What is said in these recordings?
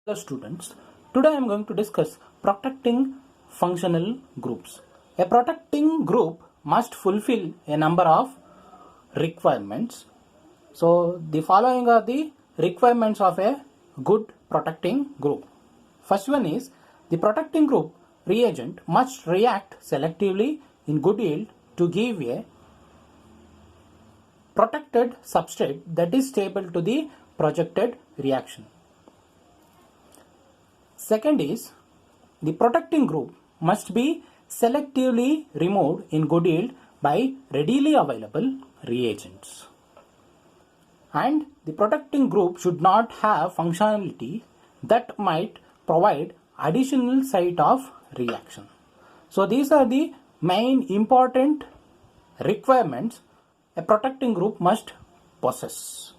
Hello students, today I am going to discuss protecting functional groups. A protecting group must fulfill a number of requirements. So the following are the requirements of a good protecting group. First one is the protecting group reagent must react selectively in good yield to give a protected substrate that is stable to the projected reaction. Second is the protecting group must be selectively removed in good yield by readily available reagents. And the protecting group should not have functionality that might provide additional site of reaction. So these are the main important requirements a protecting group must possess.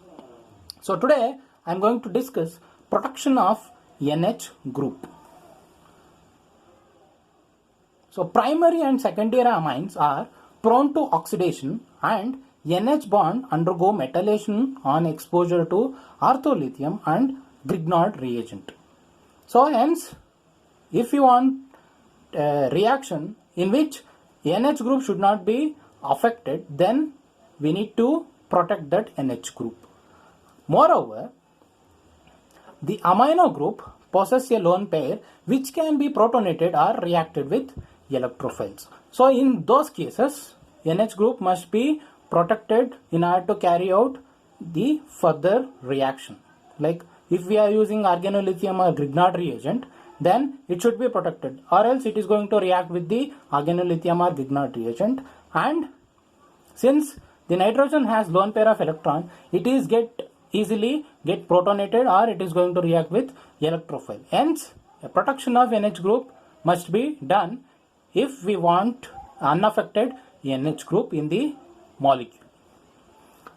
So today I am going to discuss protection of NH group. So primary and secondary amines are prone to oxidation and NH bond undergo metallation on exposure to ortholithium and Grignard reagent. So hence, if you want a reaction in which NH group should not be affected, then we need to protect that NH group. Moreover, the amino group possesses a lone pair which can be protonated or reacted with electrophiles. So in those cases, NH group must be protected in order to carry out the further reaction. Like if we are using organolithium or Grignard reagent, then it should be protected, or else it is going to react with the organolithium or Grignard reagent. And since the nitrogen has lone pair of electron, it is easily get protonated or it is going to react with electrophile. Hence, a protection of NH group must be done if we want unaffected NH group in the molecule.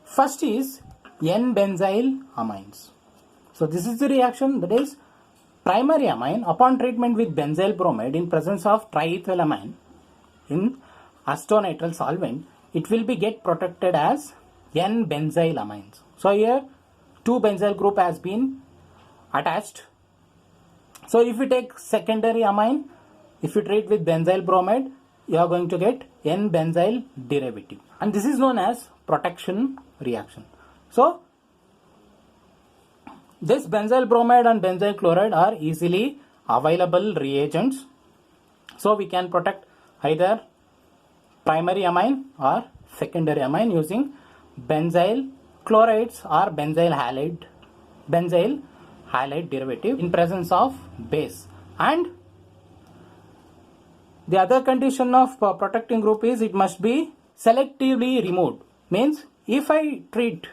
First is N-benzyl amines. So this is the reaction, that is primary amine upon treatment with benzyl bromide in presence of triethylamine in acetonitrile solvent, it will be get protected as N-benzyl amines. So here two benzyl group has been attached. So if you take secondary amine, if you treat with benzyl bromide, you are going to get N-benzyl derivative, and this is known as protection reaction. So this benzyl bromide and benzyl chloride are easily available reagents, so we can protect either primary amine or secondary amine using benzyl chlorides or benzyl halide derivative in presence of base. And the other condition of protecting group is it must be selectively removed. Means if I treat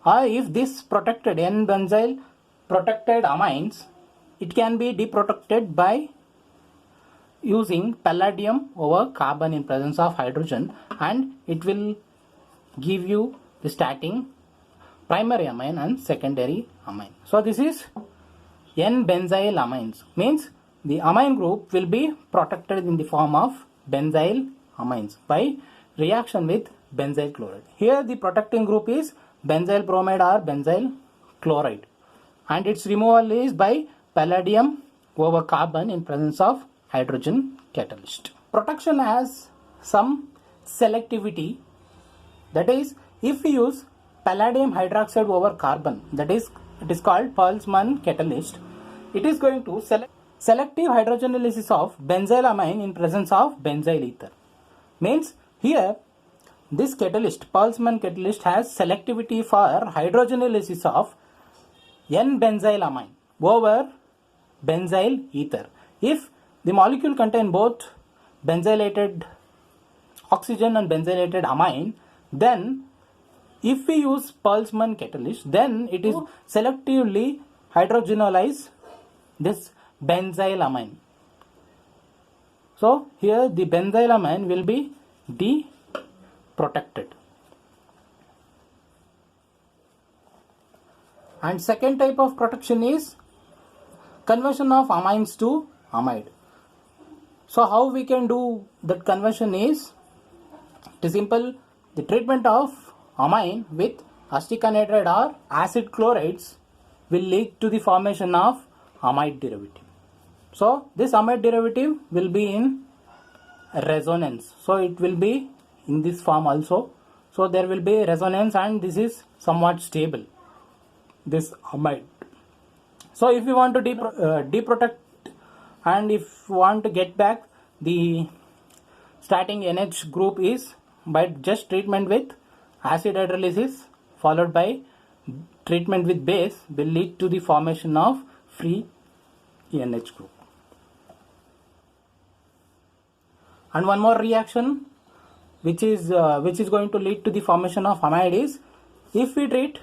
or if this protected N-benzyl protected amines, it can be deprotected by using palladium over carbon in presence of hydrogen, and it will give you the starting primary amine and secondary amine. So this is N-benzyl amines, means the amine group will be protected in the form of benzyl amines by reaction with benzyl chloride. Here the protecting group is benzyl bromide or benzyl chloride, and its removal is by palladium over carbon in presence of hydrogen catalyst. Protection has some selectivity, that is if we use palladium hydroxide over carbon, that is it is called Perlman catalyst, it is going to selective hydrogenolysis of benzyl amine in presence of benzyl ether. Means here this catalyst, Perlman catalyst, has selectivity for hydrogenolysis of N-benzyl amine over benzyl ether. If the molecule contain both benzylated oxygen and benzylated amine, then if we use Perlman catalyst, then it is selectively hydrogenolyze this benzyl amine. So here the benzyl amine will be protected. And second type of protection is conversion of amines to amide. So how we can do that conversion is, it is simple. The treatment of amine with acetic anhydride or acid chlorides will lead to the formation of amide derivative. So this amide derivative will be in resonance. So it will be in this form also. So there will be resonance, and this is somewhat stable, this amide. So if you want to deprotect, and if you want to get back the starting NH group, is by just treatment with acid hydrolysis followed by treatment with base will lead to the formation of free NH group. And one more reaction which is going to lead to the formation of amide is, if we treat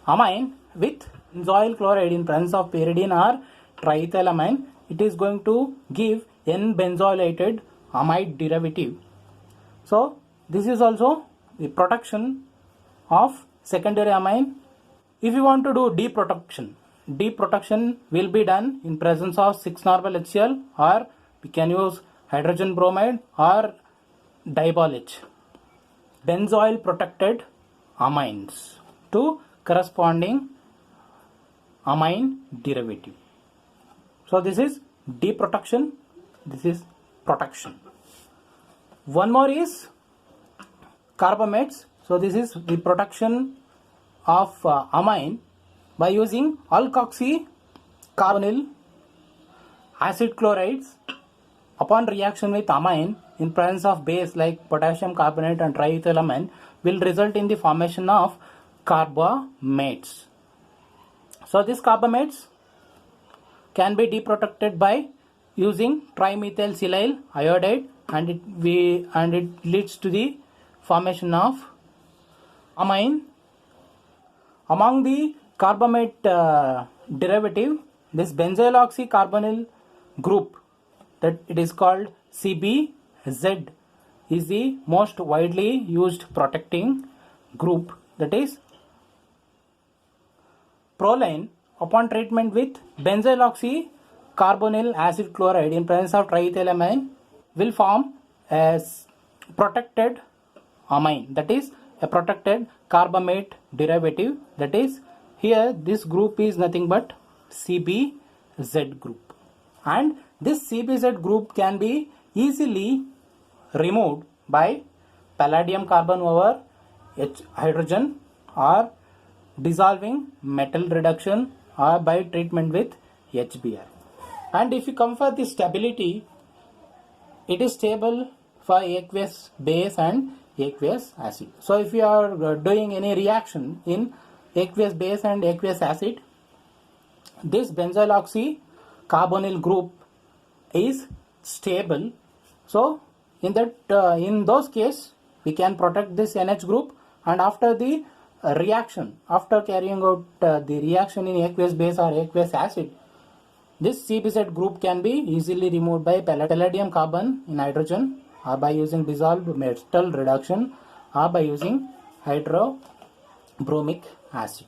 amine with benzoyl chloride in presence of pyridine or triethylamine, it is going to give N-benzoylated amide derivative. So this is also the protection of secondary amine. If you want to do deprotection will be done in presence of 6-normal HCl, or we can use hydrogen bromide or diol H, benzoyl protected amines to corresponding amine derivative. So this is deprotection, this is protection. One more is carbamates. So this is the protection of amine by using alkoxy carbonyl acid chlorides upon reaction with amine in presence of base like potassium carbonate and triethylamine will result in the formation of carbamates. So these carbamates can be deprotected by using trimethyl iodide, and it leads to the formation of amine. Among the carbamate derivative, this benzoyl carbonyl group, that it is called CBZ, is the most widely used protecting group. That is, proline upon treatment with benzoyl carbonyl acid chloride in presence of triethylamine will form as protected amine, that is a protected carbamate derivative. That is, here this group is nothing but CBZ group, and this CBZ group can be easily removed by palladium carbon over hydrogen, or dissolving metal reduction, or by treatment with HBr. And if you come for the stability, it is stable for aqueous base and aqueous acid. So if you are doing any reaction in aqueous base and aqueous acid, this benzoyl carbonyl group is stable. So in those cases we can protect this NH group, and after the reaction, after carrying out the reaction in aqueous base or aqueous acid, this CBZ group can be easily removed by palladium carbon in hydrogen, or by using dissolved metal reduction, or by using hydrobromic acid.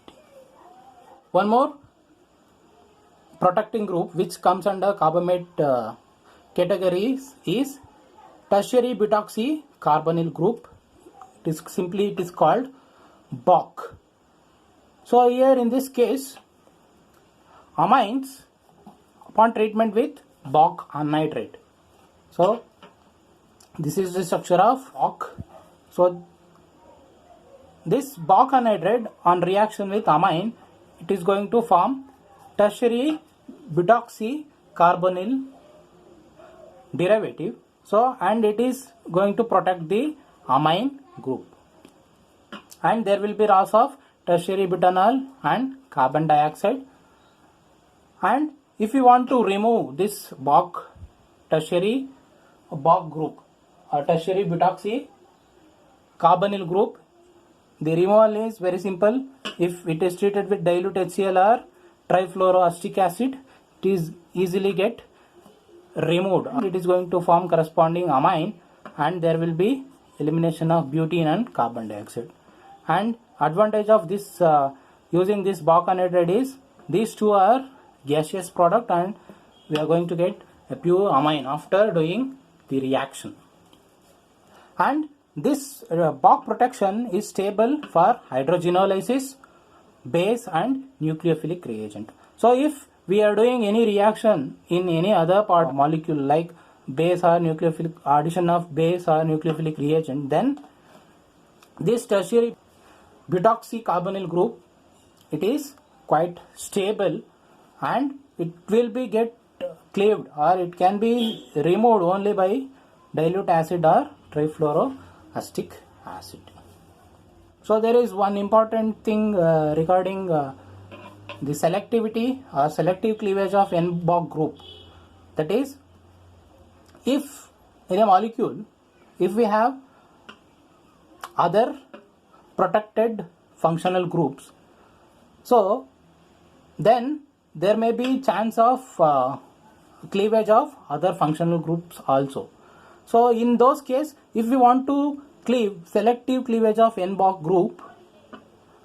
One more protecting group which comes under carbamate categories is tertiary butoxy carbonyl group. It is called BOC. So here in this case, amines upon treatment with BOC anhydride. So this is the structure of BOC. So this BOC anhydride on reaction with amine, it is going to form tertiary butoxy carbonyl derivative. So, and it is going to protect the amine group, and there will be loss of tertiary butanol and carbon dioxide. And if you want to remove this BOC tertiary BOC group or tertiary butoxy carbonyl group, the removal is very simple. If it is treated with dilute HCl or trifluoroacetic acid, it is easily get removed. It is going to form corresponding amine, and there will be elimination of butene and carbon dioxide. And advantage of this using this BOC anhydride is these two are gaseous product, and we are going to get a pure amine after doing the reaction. And this BOC protection is stable for hydrogenolysis, base and nucleophilic reagent. So if we are doing any reaction in any other part molecule like base or nucleophilic addition of base or nucleophilic reagent, then this tertiary butoxycarbonyl group, it is quite stable and it will be get cleaved or it can be removed only by dilute acid or trifluoroacetic acid. So there is one important thing regarding the selectivity or selective cleavage of n-Boc group. That is, if in a molecule, if we have other protected functional groups, so then there may be chance of cleavage of other functional groups also. So in those cases, if we want to cleave selective cleavage of n-Boc group,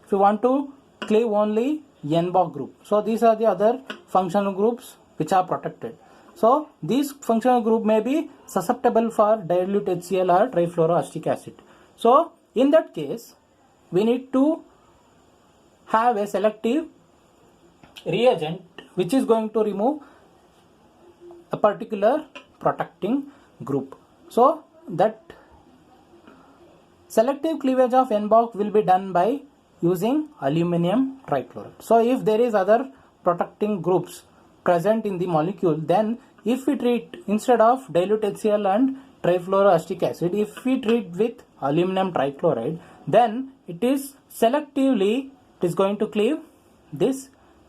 if we want to cleave only n-Boc group, so these are the other functional groups which are protected. So these functional group may be susceptible for dilute HCl or trifluoroacetic acid. So in that case, we need to have a selective reagent which is going to remove a particular protecting group. So that selective cleavage of n-Boc will be done by using aluminum trichloride. So if there is other protecting groups present in the molecule, then if we treat instead of dilute HCl and trifluoroacetic acid, if we treat with aluminum trichloride, then it is selectively it is going to cleave this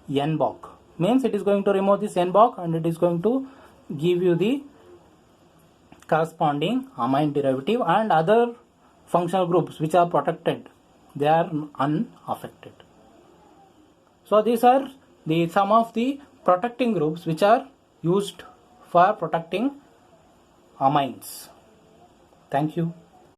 n-Boc. Means it is going to remove this n-Boc and it is going to give you the corresponding amine derivative, and other functional groups which are protected, they are unaffected. So these are some of the protecting groups which are used for protecting amines. Thank you.